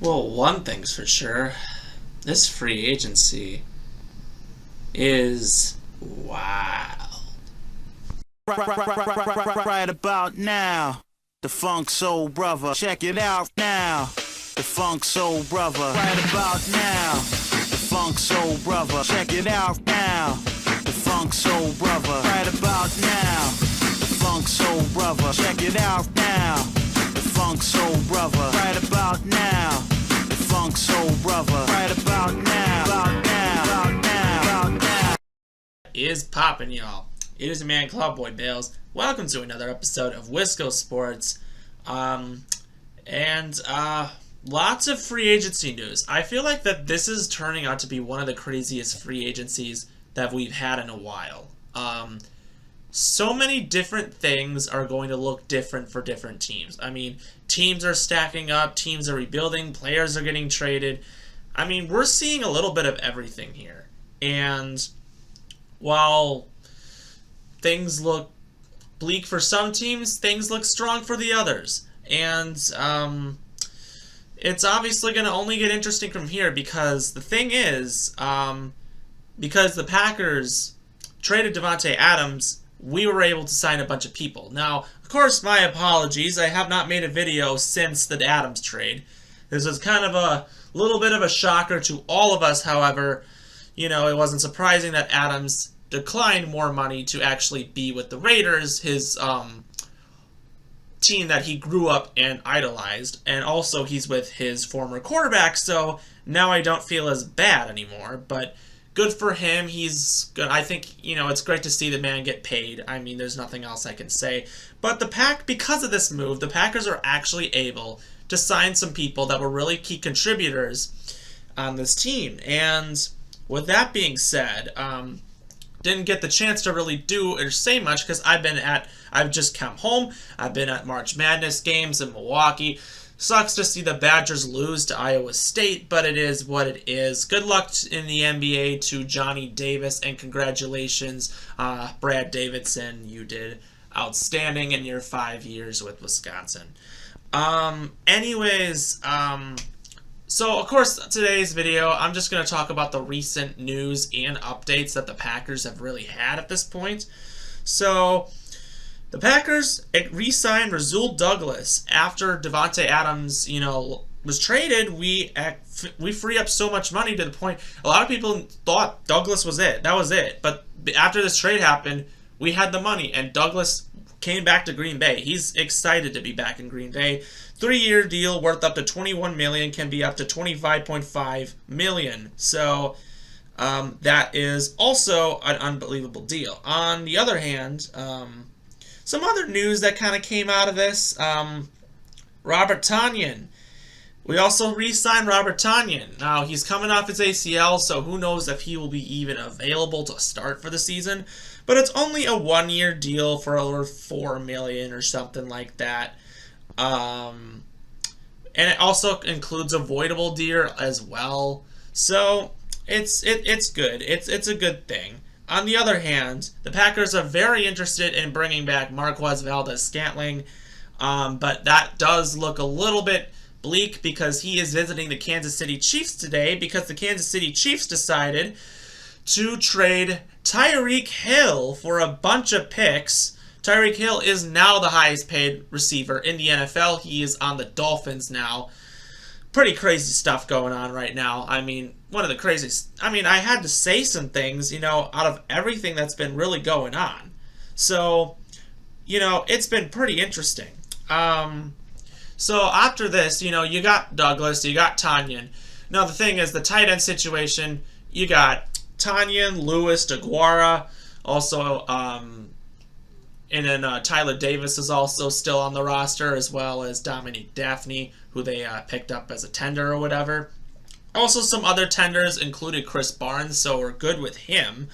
Well, one thing's for sure. This free agency is wild. Right about now, the Funk Soul Brother. Check it out now. The Funk Soul Brother. Right about now, the Funk Soul Brother. Check it out now. The Funk Soul Brother. Right about now, the Funk Soul Brother. Check it out now. The Funk Soul Brother. Right about now, the Funk Soul Brother. Right about now. About now. About now. About now. Is poppin', y'all. It is your man Cowboy Bales. Welcome to another episode of Wisco Sports. Lots of free agency news. I feel like that this is turning out to be one of the craziest free agencies that we've had in a while. So many different things are going to look different for different teams. I mean, teams are stacking up, teams are rebuilding, players are getting traded. I mean, we're seeing a little bit of everything here. And while things look bleak for some teams, things look strong for the others. And it's obviously going to only get interesting from here because the thing is, because the Packers traded Davante Adams, we were able to sign a bunch of people. Now, of course, my apologies. I have not made a video since the Adams trade. This was kind of a little bit of a shocker to all of us. However, you know, it wasn't surprising that Adams declined more money to actually be with the Raiders, his team that he grew up and idolized, and also he's with his former quarterback, so now I don't feel as bad anymore, but good for him. He's good. I think, you know, it's great to see the man get paid. I mean, there's nothing else I can say, but because of this move, the Packers are actually able to sign some people that were really key contributors on this team, and with that being said, didn't get the chance to really do or say much because I've just come home. I've been at March Madness games in Milwaukee. Sucks to see the Badgers lose to Iowa State, but it is what it is. Good luck in the NBA to Johnny Davis, and congratulations, Brad Davidson. You did outstanding in your 5 years with Wisconsin. So, of course, today's video, I'm just going to talk about the recent news and updates that the Packers have really had at this point. So, the Packers re-signed Rasul Douglas after Davante Adams, you know, was traded. We free up so much money to the point a lot of people thought Douglas was it. That was it. But after this trade happened, we had the money, and Douglas came back to Green Bay. He's excited to be back in Green Bay. 3-year deal worth up to $21 million, can be up to $25.5 million. So that is also an unbelievable deal. On the other hand, some other news that kind of came out of this, Robert Tonyan. We also re-signed Robert Tonyan. Now, he's coming off his ACL, so who knows if he will be even available to start for the season. But it's only a 1-year deal for over $4 million or something like that. And it also includes avoidable deer as well. So it's good. It's a good thing. On the other hand, the Packers are very interested in bringing back Marquez Valdes-Scantling, but that does look a little bit bleak because he is visiting the Kansas City Chiefs today because the Kansas City Chiefs decided to trade Tyreek Hill for a bunch of picks. Tyreek Hill is now the highest paid receiver in the NFL. He is on the Dolphins now. Pretty crazy stuff going on right now. I mean, one of the craziest. I mean, I had to say some things, you know, out of everything that's been really going on. So, you know, it's been pretty interesting. So after this, you know, you got Douglas, you got Tonyan. Now the thing is, the tight end situation, you got Tonyan, Lewis, DeGuara, also, and then Tyler Davis is also still on the roster, as well as Dominique Daphne, who they picked up as a tender or whatever. Also, some other tenders included Chris Barnes, so we're good with him.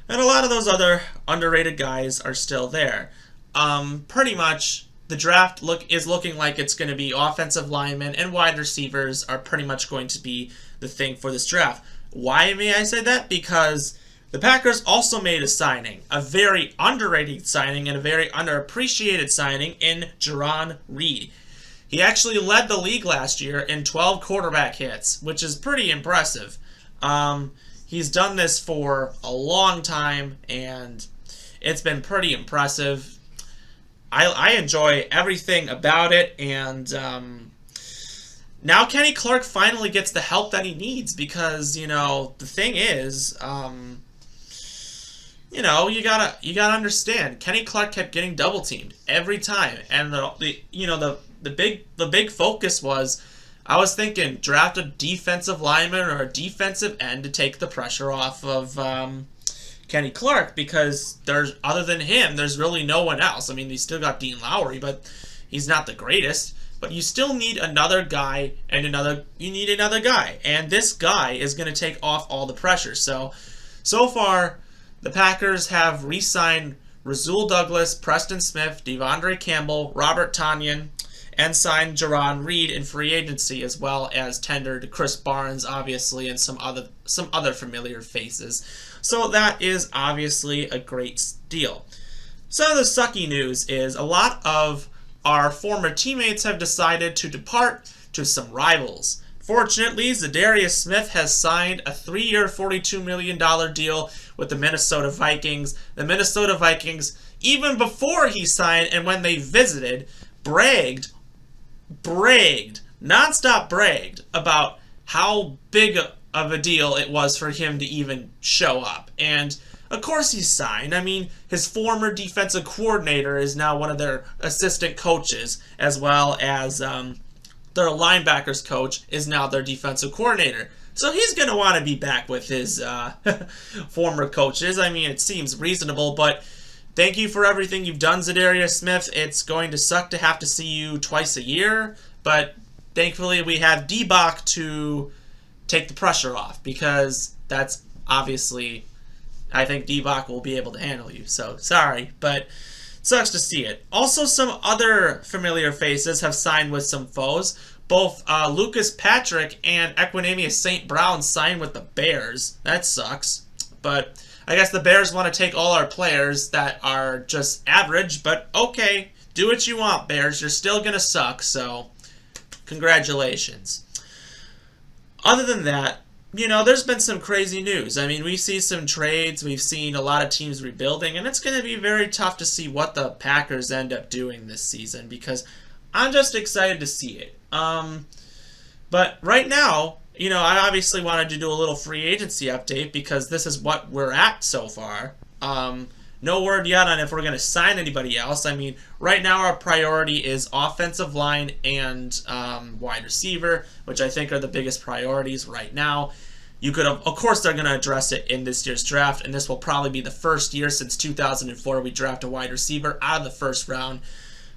And a lot of those other underrated guys are still there. Pretty much, the draft is looking like it's going to be offensive linemen and wide receivers are pretty much going to be the thing for this draft. Why may I say that? Because the Packers also made a signing, a very underrated signing and a very underappreciated signing in Jarren Reed. He actually led the league last year in 12 quarterback hits, which is pretty impressive. He's done this for a long time, and it's been pretty impressive. I enjoy everything about it, and now Kenny Clark finally gets the help that he needs because, the thing is, you gotta understand, Kenny Clark kept getting double teamed every time, and the big focus was, I was thinking, draft a defensive lineman or a defensive end to take the pressure off of Kenny Clark, because other than him, there's really no one else. I mean, they still got Dean Lowry, but he's not the greatest. But you still need another guy, and you need another guy, and this guy is going to take off all the pressure. So far, the Packers have re-signed Rasul Douglas, Preston Smith, Devondre Campbell, Robert Tonyan, and signed Jarren Reed in free agency, as well as tendered Chris Barnes, obviously, and some other familiar faces. So that is obviously a great deal. Some of the sucky news is a lot of our former teammates have decided to depart to some rivals. Fortunately, Zadarius Smith has signed a 3-year, $42 million deal with the Minnesota Vikings. The Minnesota Vikings, even before he signed and when they visited, nonstop bragged about how big of a deal it was for him to even show up. And of course he signed. I mean, his former defensive coordinator is now one of their assistant coaches, as well as their linebackers coach is now their defensive coordinator. So he's going to want to be back with his former coaches. I mean, it seems reasonable, but thank you for everything you've done, Zadarius Smith. It's going to suck to have to see you twice a year, but thankfully we have D-Bach to take the pressure off, because that's obviously, I think D-Bach will be able to handle you. So, sorry, but it sucks to see it. Also, some other familiar faces have signed with some foes. Both Lucas Patrick and Equanimeous St. Brown signed with the Bears. That sucks. But I guess the Bears want to take all our players that are just average, but okay, do what you want, Bears. You're still going to suck, so congratulations. Other than that, there's been some crazy news. I mean, we see some trades. We've seen a lot of teams rebuilding, and it's going to be very tough to see what the Packers end up doing this season, because I'm just excited to see it. But right now, I obviously wanted to do a little free agency update, because this is what we're at so far. No word yet on if we're going to sign anybody else. I mean, right now our priority is offensive line and wide receiver, which I think are the biggest priorities right now. You could have, of course, they're going to address it in this year's draft, and this will probably be the first year since 2004 we draft a wide receiver out of the first round.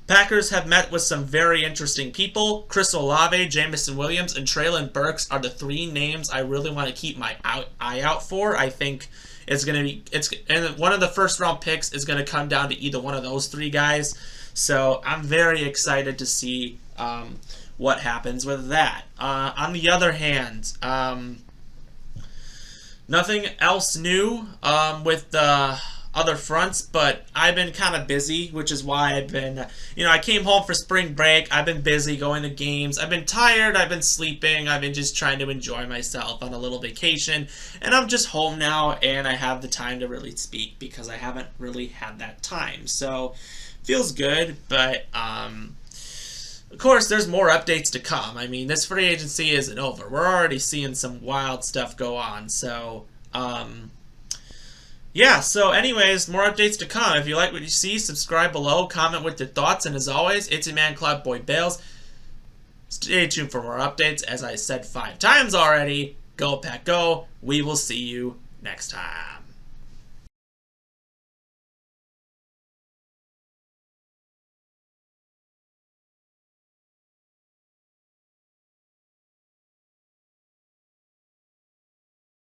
Packers have met with some very interesting people. Chris Olave, Jamison Williams, and Treylon Burks are the 3 names I really want to keep my eye out for. I think and one of the first round picks is going to come down to either one of those 3 guys. So I'm very excited to see what happens with that. On the other hand, nothing else new with the other fronts, but I've been kind of busy, which is why I've been, I came home for spring break. I've been busy going to games. I've been tired. I've been sleeping. I've been just trying to enjoy myself on a little vacation, and I'm just home now, and I have the time to really speak, because I haven't really had that time. So feels good, but of course there's more updates to come. I mean, this free agency isn't over. We're already seeing some wild stuff go on. So yeah, so anyways, more updates to come. If you like what you see, subscribe below, comment with your thoughts, and as always, it's your man Cloud Boy Bales. Stay tuned for more updates. As I said 5 times already, go Pack Go. We will see you next time.